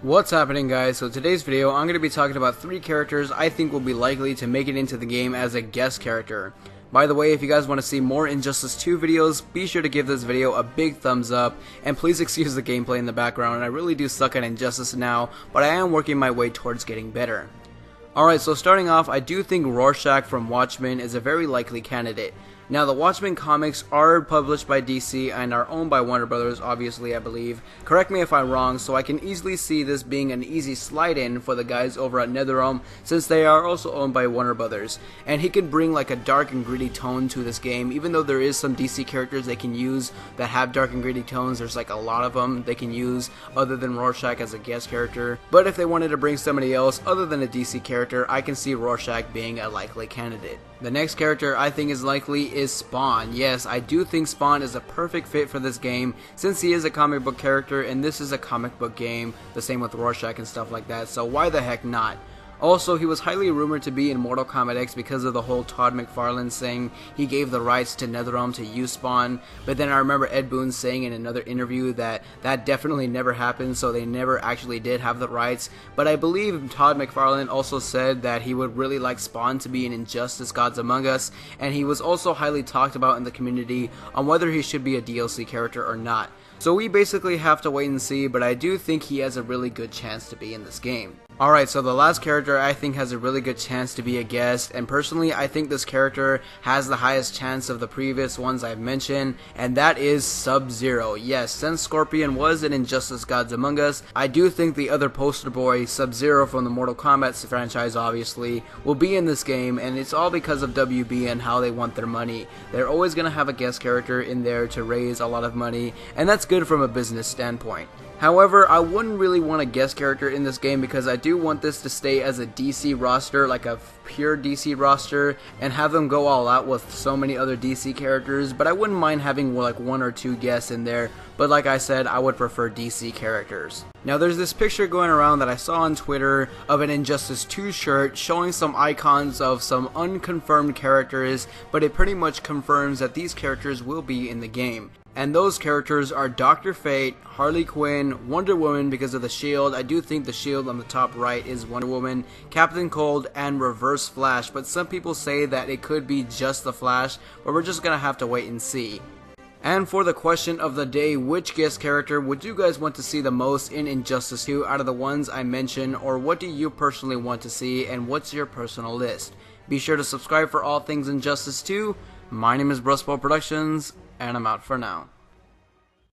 What's happening, guys? So today's video I'm going to be talking about 3 characters I think will be likely to make it into the game as a guest character. By the way, if you guys want to see more Injustice 2 videos, be sure to give this video a big thumbs up, and please excuse the gameplay in the background. I really do suck at Injustice now, but I am working my way towards getting better. Alright, so starting off, I do think Rorschach from Watchmen is a very likely candidate. Now, the Watchmen comics are published by DC and are owned by Warner Brothers, obviously, I believe. Correct me if I'm wrong, so I can easily see this being an easy slide-in for the guys over at NetherRealm, since they are also owned by Warner Brothers. And he can bring like a dark and gritty tone to this game, even though there is some DC characters they can use that have dark and gritty tones. There's like a lot of them they can use other than Rorschach as a guest character. But if they wanted to bring somebody else other than a DC character, I can see Rorschach being a likely candidate. The next character I think is likely is Spawn. Yes, I do think Spawn is a perfect fit for this game, since he is a comic book character and this is a comic book game, the same with Rorschach and stuff like that, so why the heck not? Also, he was highly rumored to be in Mortal Kombat X because of the whole Todd McFarlane saying he gave the rights to NetherRealm to use Spawn, but then I remember Ed Boon saying in another interview that that definitely never happened, so they never actually did have the rights. But I believe Todd McFarlane also said that he would really like Spawn to be in Injustice Gods Among Us, and he was also highly talked about in the community on whether he should be a DLC character or not. So we basically have to wait and see, but I do think he has a really good chance to be in this game. Alright, so the last character I think has a really good chance to be a guest, and personally I think this character has the highest chance of the previous ones I've mentioned, and that is Sub-Zero. Yes, since Scorpion was in Injustice Gods Among Us, I do think the other poster boy, Sub-Zero from the Mortal Kombat franchise obviously, will be in this game, and it's all because of WB and how they want their money. They're always going to have a guest character in there to raise a lot of money, and that's good from a business standpoint. However, I wouldn't really want a guest character in this game because I do want this to stay as a DC roster, like a pure DC roster, and have them go all out with so many other DC characters, but I wouldn't mind having like 1 or 2 guests in there, but like I said, I would prefer DC characters. Now there's this picture going around that I saw on Twitter of an Injustice 2 shirt showing some icons of some unconfirmed characters, but it pretty much confirms that these characters will be in the game. And those characters are Dr. Fate, Harley Quinn, Wonder Woman because of the shield. I do think the shield on the top right is Wonder Woman, Captain Cold, and Reverse Flash, but some people say that it could be just the Flash, but we're just gonna have to wait and see. And for the question of the day, which guest character would you guys want to see the most in Injustice 2 out of the ones I mentioned, or what do you personally want to see, and what's your personal list? Be sure to subscribe for all things Injustice 2. My name is Brustball Productions, and I'm out for now.